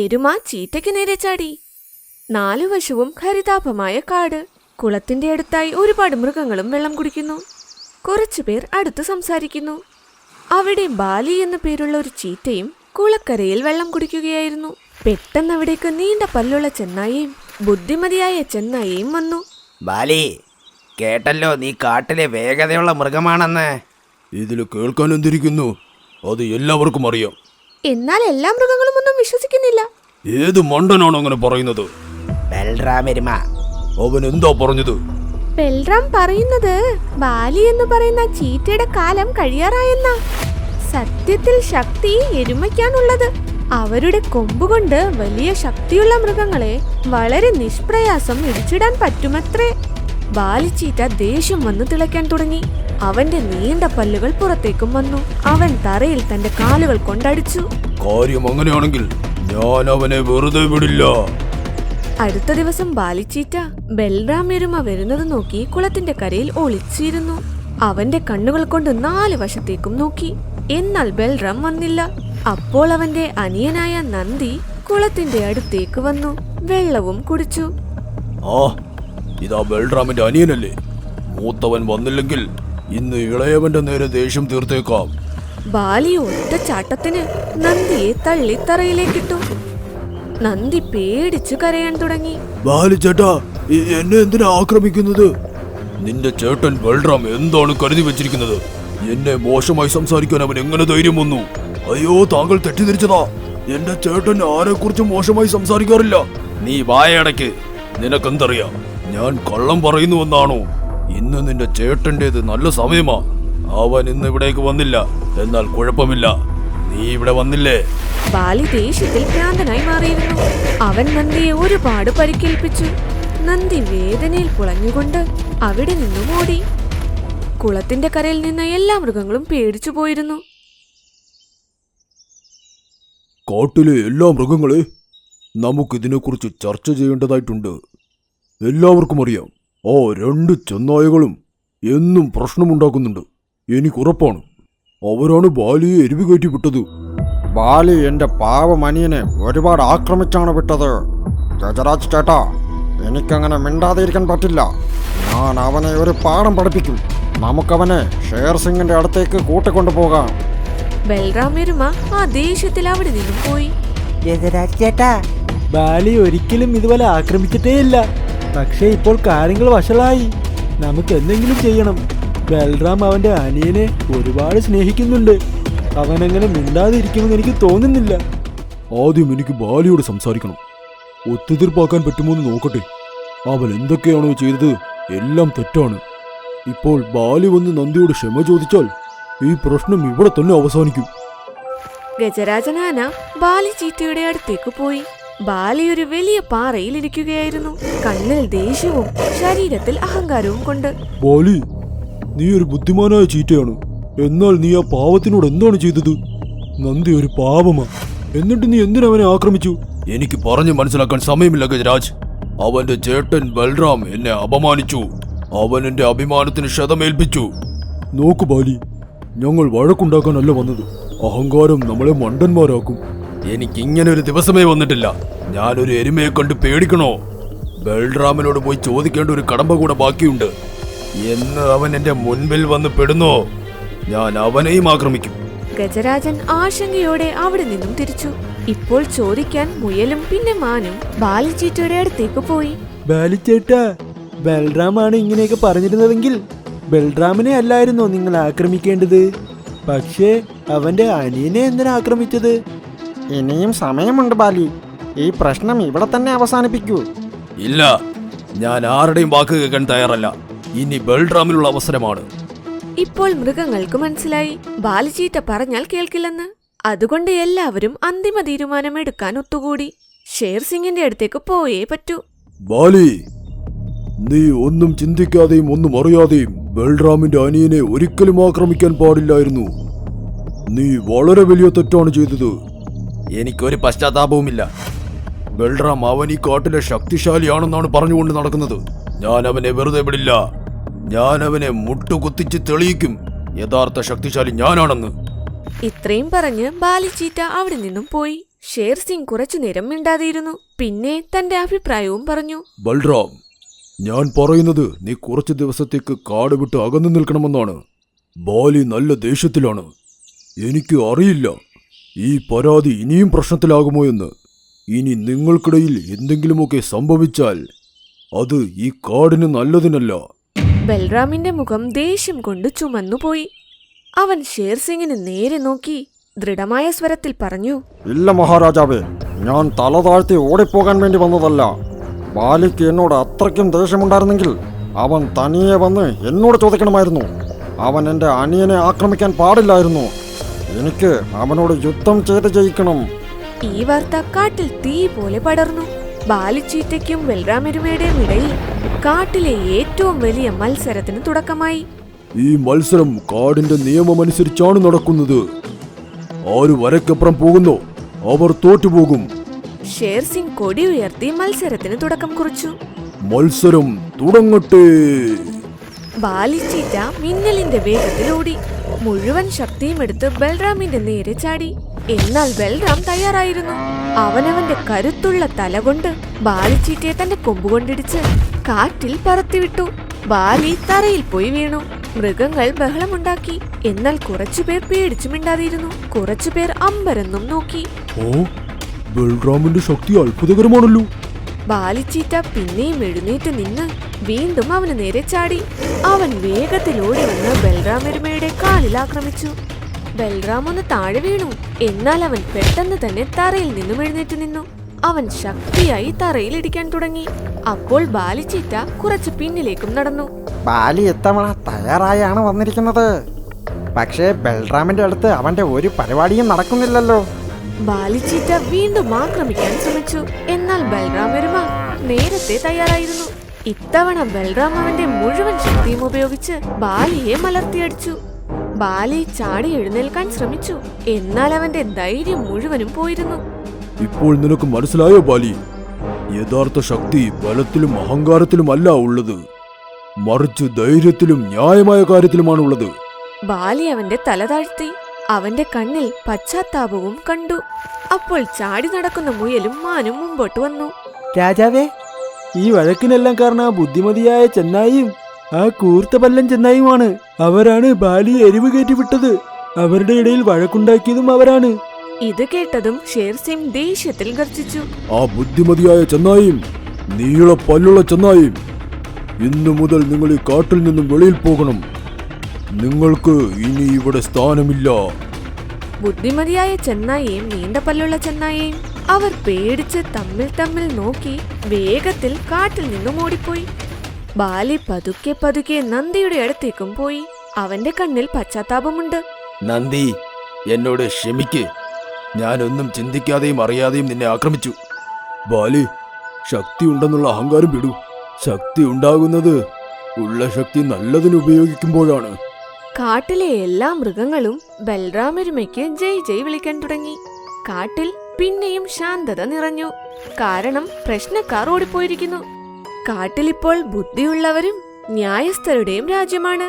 എരുമ ചീറ്റയ്ക്ക് നേരെ ചാടി. 4 വശവും ഹരിതാഭമായ കാട്. കുളത്തിന്റെ അടുത്തായി ഒരുപാട് മൃഗങ്ങളും വെള്ളം കുടിക്കുന്നു. കുറച്ചുപേർ അടുത്ത് സംസാരിക്കുന്നു. അവിടെ ബാലി എന്ന പേരുള്ള ഒരു ചീറ്റയും കുളക്കരയിൽ വെള്ളം കുടിക്കുകയായിരുന്നു. പെട്ടെന്ന് അവിടേക്ക് നീണ്ട പല്ലുള്ള ചെന്നായയും ബുദ്ധിമതിയായ ചെന്നായയും വന്നു. ബാലി, കേട്ടല്ലോ നീ കാട്ടിലെ വേഗതയുള്ള മൃഗമാണെന്ന്. ഇതിൽ കേൾക്കാൻ എന്തിരിക്കുന്നു? അത് എല്ലാവർക്കും അറിയാം. എന്നാൽ എല്ലാ മൃഗങ്ങളും ഒന്നും വിശ്വസിക്കുന്നില്ല. ഏത് മണ്ടനാണ് അങ്ങനെ പറയുന്നത്? ബൽറാം എരുമ. അവൻ എന്താ പറഞ്ഞത്? ബൽറാം പറയുന്നത് ബാലി എന്ന് പറയുന്ന ചീറ്റയുടെ കാലം കഴിയാറായെന്നാ. സത്യത്തിൽ ശക്തി എരുമയ്ക്കാണുള്ളത്. അവരുടെ കൊമ്പുകൊണ്ട് വലിയ ശക്തിയുള്ള മൃഗങ്ങളെ വളരെ നിഷ്പ്രയാസം ഇടിച്ചിടാൻ പറ്റുമത്രേ. ബാലിച്ചീറ്റ ദേഷ്യം വന്നു തിളയ്ക്കാൻ തുടങ്ങി. അവന്റെ നീണ്ട പല്ലുകൾ പുറത്തേക്കും വന്നു. അവൻ തറയിൽ തന്റെ കാലുകൾ കൊണ്ടടിച്ചു. കാര്യം അങ്ങനെയാണെങ്കിൽ ഞാൻ അവനെ വെറുതെ വിടില്ല. അടുത്ത ദിവസം ബാലിച്ചീറ്റ ബൽറാം എരുമ വരുന്നത് നോക്കി കുളത്തിന്റെ കരയിൽ ഒളിച്ചിരുന്നു. അവന്റെ കണ്ണുകൾ കൊണ്ട് 4 വശത്തേക്കും നോക്കി. എന്നാൽ ബൽറാം വന്നില്ല. അപ്പോൾ അവന്റെ അനിയനായ നന്ദി കുളത്തിന്റെ അടുത്തേക്ക് വന്നു. വെള്ളവും കുടിച്ചു. ആ, ഇതാ ബൽറാമിന്റെ അനിയനല്ലേ? മൂത്തവൻ വന്നില്ലെങ്കിൽ ഇന്ന് ഇളയവന്റെ നേരെ ദേഷ്യം തീർത്തേക്കാം. ബാലി ഒറ്റ ചാട്ടത്തിന് നന്ദിയെ തള്ളി തറയിലേക്കിട്ടു. നന്ദി പേടിച്ചു കരയാൻ തുടങ്ങി. ബാലി ചേട്ടാ, എന്നെ എന്തിനാ ആക്രമിക്കുന്നത്? നിന്റെ ചേട്ടൻ ബൽറാം എന്താണ് കരുതി വെച്ചിരിക്കുന്നത്? എന്നെ മോശമായി സംസാരിക്കാൻ അവൻ എങ്ങനെ ധൈര്യം വന്നു? അയ്യോ, താങ്കൾ തെറ്റിദ്ധരിച്ചതാ. എന്റെ ചേട്ടൻ ആരെക്കുറിച്ചും മോശമായി സംസാരിക്കാറില്ല. നീ വായടയ്ക്ക്. നിനക്കെന്തറിയാം? ഞാൻ കള്ളം പറയുന്നുവെന്നാണോ? ഇന്ന് നിന്റെ ചേട്ടൻ്റെത് നല്ല സമയമാ. അവൻ ഇന്ന് ഇവിടേക്ക് വന്നില്ല. എന്നാൽ കുഴപ്പമില്ല, നീ ഇവിടെ വന്നില്ലേ? ബാലി ദേഷ്യത്തിൽ ഭ്രാന്തനായി മാറിയിരുന്നു. അവൻ നന്ദിയെ ഒരുപാട് പരിക്കേൽപ്പിച്ചു. നന്ദി വേദനയിൽ പുളഞ്ഞുകൊണ്ട് അവിടെ നിന്നും ഓടി. കുളത്തിന്റെ കരയിൽ നിന്ന് എല്ലാ മൃഗങ്ങളും പേടിച്ചു പോയിരുന്നു. കാട്ടിലെ എല്ലാ മൃഗങ്ങളെ നമുക്കിതിനെക്കുറിച്ച് ചർച്ച ചെയ്യേണ്ടതായിട്ടുണ്ട്. എല്ലാവർക്കും അറിയാം, ആ 2 ചെന്നായകളും എന്നും പ്രശ്നമുണ്ടാക്കുന്നുണ്ട്. എനിക്കുറപ്പാണ് അവരാണ് ബാലിയെ എരിവ് കയറ്റി വിട്ടത്. ബാലി എന്റെ പാവമനിയനെ ഒരുപാട് ആക്രമിച്ചാണ് വിട്ടത്. ഗജരാജ് ചേട്ടാ, എനിക്കങ്ങനെ മിണ്ടാതിരിക്കാൻ പറ്റില്ല. ഞാൻ അവനെ ഒരു പാഠം പഠിപ്പിക്കും. നമുക്കവനെ ഷേർ സിംഗിന്റെ അടുത്തേക്ക് കൂട്ടിക്കൊണ്ടു പോകാം. ബൽറാം എരുമ ആ ദേഷ്യത്തിൽ അവിടെ നിന്നും പോയി. ഗജരാജ് ചേട്ടാ, ബാലി ഒരിക്കലും ഇതുപോലെ ആക്രമിച്ചിട്ടേയില്ല. പക്ഷേ ഇപ്പോൾ കാര്യങ്ങൾ വഷളായി. നമുക്ക് എന്തെങ്കിലും ചെയ്യണം. ബൽറാം അവന്റെ അനിയനെ ഒരുപാട് സ്നേഹിക്കുന്നുണ്ട്. അവനങ്ങനെ മിണ്ടാതിരിക്കുമെന്ന് എനിക്ക് തോന്നുന്നില്ല. ആദ്യം എനിക്ക് ബാലിയോട് സംസാരിക്കണം. ഒത്തുതീർപ്പാക്കാൻ പറ്റുമോന്ന് നോക്കട്ടെ. അവൻ എന്തൊക്കെയാണോ ചെയ്തത് എല്ലാം തെറ്റാണ്. ഇപ്പോൾ ബാലി വന്ന് നന്ദിയോട് ക്ഷമ ചോദിച്ചാൽ ഈ പ്രശ്നം ഇവിടെ തന്നെ അവസാനിക്കും. ഗജരാജനാന ബാലി ചീറ്റയുടെ അടുത്തേക്ക് പോയി. ബാലി ഒരു വലിയ പാറയിൽ ഇരിക്കുകയായിരുന്നു. കണ്ണിൽ ദേഷ്യവും ശരീരത്തിൽ അഹങ്കാരവും കൊണ്ട്. ബാലി, നീ ഒരു ബുദ്ധിമാനായ ചീറ്റയാണ്. എന്നാൽ നീ ആ പാവത്തിനോട് എന്താണ് ചെയ്തത്? നന്ദി ഒരു പാവമാ. എന്നിട്ട് നീ എന്തിനവനെ ആക്രമിച്ചു? എനിക്ക് പറഞ്ഞു മനസ്സിലാക്കാൻ സമയമില്ല ഗജരാജ്. അവന്റെ ചേട്ടൻ ബൽറാം എന്നെ അപമാനിച്ചു. അവൻ എന്റെ അഭിമാനത്തിന് ക്ഷതമേൽപ്പിച്ചു. നോക്കു ബാലി, ഞങ്ങൾ വഴക്കുണ്ടാക്കാനല്ല വന്നത്. അഹങ്കാരം നമ്മളെ മണ്ടന്മാരാക്കും. എനിക്കിങ്ങനെ ഒരു ദിവസമേ വന്നിട്ടില്ല. ഞാനൊരു എരുമയെ കണ്ട് പേടിക്കണോ? ബൽറാമിനോട് പോയി ചോദിക്കേണ്ട ഒരു കടമ്പ കൂടെ ബാക്കിയുണ്ട്. എന്ന് അവൻ എന്റെ മുൻപിൽ വന്ന് പെടുന്നോ, ഞാൻ അവനെയും ആക്രമിക്കും. ഗജരാജൻ ആശങ്കയോടെ അവിടെ നിന്നും തിരിച്ചു. ഇപ്പോൾ ചോദിക്കാൻ മുയലും പിന്നെ മാനും ബാലിച്ചീറ്റയുടെ അടുത്തേക്ക് പോയി. ബാലിച്ചേട്ടാ, ബൽറാമാണ് ഇങ്ങനെയൊക്കെ പറഞ്ഞിരുന്നതെങ്കിൽ ബൽറാമിനെ അല്ലായിരുന്നോ നിങ്ങൾ ആക്രമിക്കേണ്ടത്? പക്ഷേ അവന്റെ അനിയനെ എന്തിനാ ആക്രമിച്ചത്? ഇനിയും സമയമുണ്ട് ബാലി. ഈ പ്രശ്നം ഇവിടെ തന്നെ അവസാനിപ്പിക്കൂ. ഇല്ല, ഞാൻ ആരുടെയും വാക്ക് കേൾക്കാൻ തയ്യാറല്ല. ഇനി ബൽറാമിനുള്ള അവസരമാണ്. ഇപ്പോൾ മൃഗങ്ങൾക്ക് മനസ്സിലായി ബാലിച്ചീറ്റ പറഞ്ഞാൽ കേൾക്കില്ലെന്ന്. അതുകൊണ്ട് എല്ലാവരും അന്തിമ തീരുമാനം എടുക്കാൻ ഒത്തുകൂടി. ഷേർ സിംഗിന്റെ അടുത്തേക്ക് പോയേ പറ്റൂ. ബാലി, നീ ഒന്നും ചിന്തിക്കാതെയും ഒന്നും അറിയാതെയും ബൽറാമിന്റെ അനിയനെ ഒരിക്കലും ആക്രമിക്കാൻ പാടില്ലായിരുന്നു. നീ വളരെ വലിയ തെറ്റാണ് ചെയ്തത്. എനിക്കൊരു പശ്ചാത്താപവുമില്ല. ബൽറാം അവൻ ഈ കാട്ടിലെ ശക്തിശാലിയാണെന്നാണ് പറഞ്ഞുകൊണ്ട് നടക്കുന്നത്. ഞാൻ അവനെ വെറുതെ വിടില്ല. ഞാൻ അവനെ മുട്ടുകുത്തിച്ച് തെളിയിക്കും യഥാർത്ഥ ശക്തിശാലി ഞാനാണെന്ന്. ഇത്രയും പറഞ്ഞ് ബാലിച്ചീറ്റ അവിടെ നിന്നും പോയി. ഷേർ സിംഗ് കുറച്ചു നേരം മിണ്ടാതിരുന്നു. പിന്നെ തന്റെ അഭിപ്രായവും പറഞ്ഞു. ബൽറാം, ഞാൻ പറയുന്നത് നീ കുറച്ച് ദിവസത്തേക്ക് കാട് വിട്ട് അകന്നു നിൽക്കണമെന്നാണ്. ബാലി നല്ല ദേഷ്യത്തിലാണ്. എനിക്ക് അറിയില്ല ഈ പരാതി ഇനിയും പ്രശ്നത്തിലാകുമോ എന്ന്. ഇനി നിങ്ങൾക്കിടയിൽ എന്തെങ്കിലുമൊക്കെ സംഭവിച്ചാൽ അത് ഈ കാടിന് നല്ലതിനല്ല. ബൽറാമിന്റെ മുഖം ദേഷ്യം കൊണ്ട് ചുമന്നുപോയി. അവൻ ഷേർ സിംഗിന് നേരെ നോക്കി ദൃഢമായ സ്വരത്തിൽ പറഞ്ഞു. ഇല്ല മഹാരാജാവേ, ഞാൻ തല താഴ്ത്തി ഓടിപ്പോകാൻ വേണ്ടി വന്നതല്ല. ബാലിക്ക് എന്നോട് അത്രയ്ക്കും ദേഷ്യമുണ്ടായിരുന്നെങ്കിൽ അവൻ തനിയെ വന്ന് എന്നോട് ചോദിക്കണമായിരുന്നു. അവൻ എൻ്റെ അനിയനെ ആക്രമിക്കാൻ പാടില്ലായിരുന്നു. എനിക്ക് അവനോട് യുദ്ധം ചെയ്ത് ജയിക്കണം. ഈ വാർത്ത കാട്ടിൽ തീ പോലെ പടർന്നു. ബാലിച്ചീറ്റയ്ക്കും ബൽറാമെരുമയുടെയും ഇടയിൽ കാട്ടിലെ ഏറ്റവും വലിയ മത്സരത്തിന് തുടക്കമായി. ഈ മത്സരം കാടിന്റെ നിയമമനുസരിച്ചാണ് നടക്കുന്നത്. ആര് വരയ്ക്കപ്പുറം പോകുന്നോ അവർ തോറ്റുപോകും. ഷേർ സിംഗ് കൊടി ഉയർത്തി മത്സരത്തിന് തുടക്കം കുറിച്ചു. മത്സരം തുടങ്ങട്ടെ. ബാലിച്ചീറ്റ മിന്നലിന്റെ വേഗത്തിൽ ഓടി മുഴുവൻ ശക്തിയും എടുത്ത് ബൽറാമിന്റെ നേരെ ചാടി. എന്നാൽ ബൽറാം തയ്യാറായിരുന്നു. അവനവന്റെ കരുത്തുള്ള തല കൊണ്ട് ബാലിച്ചീറ്റയെ തന്റെ കൊമ്പുകൊണ്ടിടിച്ച് കാറ്റിൽ പറത്തിവിട്ടു. ബാലി തറയിൽ പോയി വീണു. മൃഗങ്ങൾ ബഹളമുണ്ടാക്കി. എന്നാൽ കുറച്ചുപേർ പേടിച്ചു മിണ്ടാതിരുന്നു. കുറച്ചുപേർ അമ്പരന്നും നോക്കി. ഓ, ബൽറാമിന്റെ ശക്തി അത്ഭുതകരമാണല്ലോ. ബാലിച്ചീറ്റ പിന്നെയും എഴുന്നേറ്റ് നിന്ന് വീണ്ടും അവന് നേരെ ചാടി. അവൻ വേഗത്തിൽ ഓടി വന്ന് ബൽറാമെരുമയുടെ കാലിൽ ആക്രമിച്ചു. ബൽറാം ഒന്ന് താഴെ വീണു. എന്നാൽ അവൻ പെട്ടെന്ന് തന്നെ തറയിൽ നിന്നും എഴുന്നേറ്റ് നിന്നു. അവൻ ശക്തിയായി തറയിൽ ഇടിക്കാൻ തുടങ്ങി. അപ്പോൾ ബാലിച്ചീറ്റ കുറച്ച് പിന്നിലേക്കും നടന്നു. ബാലി എത്തവണ തയ്യാറായാണ് വന്നിരിക്കുന്നത്. പക്ഷേ ബൽറാമിന്റെ അടുത്ത് അവന്റെ ഒരു പരിപാടിയും നടക്കുന്നില്ലല്ലോ. ബാലിച്ചീറ്റ വീണ്ടും ആക്രമിക്കാൻ ശ്രമിച്ചു. എന്നാൽ ബൽറാമെരുമ നേരത്തെ തയ്യാറായിരുന്നു. ഇത്തവണ ബൽറാം അവന്റെ മുഴുവൻ ശക്തിയും ഉപയോഗിച്ച് ബാലിയെ മലർത്തിയടിച്ചു. ബാലി ചാടി എഴുന്നേൽക്കാൻ ശ്രമിച്ചു. എന്നാൽ അവന്റെ ധൈര്യം മുഴുവനും പോയിരുന്നു. ഇപ്പോൾ നിനക്ക് മനസ്സിലായോ ബാലി? യഥാർത്ഥ ശക്തി ബലത്തിലും അഹങ്കാരത്തിലുമല്ല ഉള്ളത്, മറിച്ച് ധൈര്യത്തിലും ന്യായമായ കാര്യത്തിലുമാണ് ഉള്ളത്. ബാലി അവന്റെ തല താഴ്ത്തി. അവന്റെ കണ്ണിൽ പശ്ചാത്താപവും കണ്ടു. അപ്പോൾ ചാടി നടക്കുന്ന മുയലും മാനും മുമ്പോട്ട് വന്നു. രാജാവേ, ഈ വഴക്കിനെല്ലാം കാരണം ആ ബുദ്ധിമതിയായ ചെന്നായിയും ആ കൂർത്ത പല്ലൻ ചെന്നായിയുമാണ്. അവരാണ് ബാലിയെ എരിവ് കയറ്റിവിട്ടത്. അവരുടെ ഇടയിൽ വഴക്കുണ്ടാക്കിയതും അവരാണ്. ഇത് കേട്ടതും ഷേർ സിംഗ് ദേഷ്യത്തിൽ ഗർജിച്ചു. ആ ബുദ്ധിമതിയായ ചെന്നായും നീള പല്ലുള്ള ചെന്നായും, ഇന്നു മുതൽ നിങ്ങൾ ഈ കാട്ടിൽ നിന്നും വെളിയിൽ പോകണം. നിങ്ങൾക്ക് ഇനി ഇവിടെ സ്ഥാനമില്ല. ബുദ്ധിമതിയായ ചെന്നായിയും നീണ്ട പല്ലുള്ള ചെന്നായിയും അവർ പേടിച്ച് തമ്മിൽ നോക്കി വേഗത്തിൽ കാട്ടിൽ നിന്നും ഓടിപ്പോയി. ബാലി പതുക്കെ പതുക്കെ നന്ദിയുടെ അടുത്തേക്കും പോയി. അവന്റെ കണ്ണിൽ പശ്ചാത്താപമുണ്ട്. നന്ദി, എന്നോട് ക്ഷമിക്ക്. ഞാനൊന്നും ചിന്തിക്കാതെയും അറിയാതെയും നിന്നെ ആക്രമിച്ചു. ബാലി, ശക്തി ഉണ്ടെന്നുള്ള അഹങ്കാരം വിടൂ. ശക്തി ഉണ്ടാകുന്നത് ഉള്ള ശക്തി നല്ലതിന് ഉപയോഗിക്കുമ്പോഴാണ്. കാട്ടിലെ എല്ലാ മൃഗങ്ങളും ബൽറാമെരുമയ്ക്ക് ജയ് ജയ് വിളിക്കാൻ തുടങ്ങി. കാട്ടിൽ പിന്നെയും ശാന്തത നിറഞ്ഞു. കാരണം പ്രശ്നക്കാർ ഓടിപ്പോയിരിക്കുന്നു. കാട്ടിലിപ്പോൾ ബുദ്ധിയുള്ളവരും ന്യായസ്ഥരുടെയും രാജ്യമാണ്.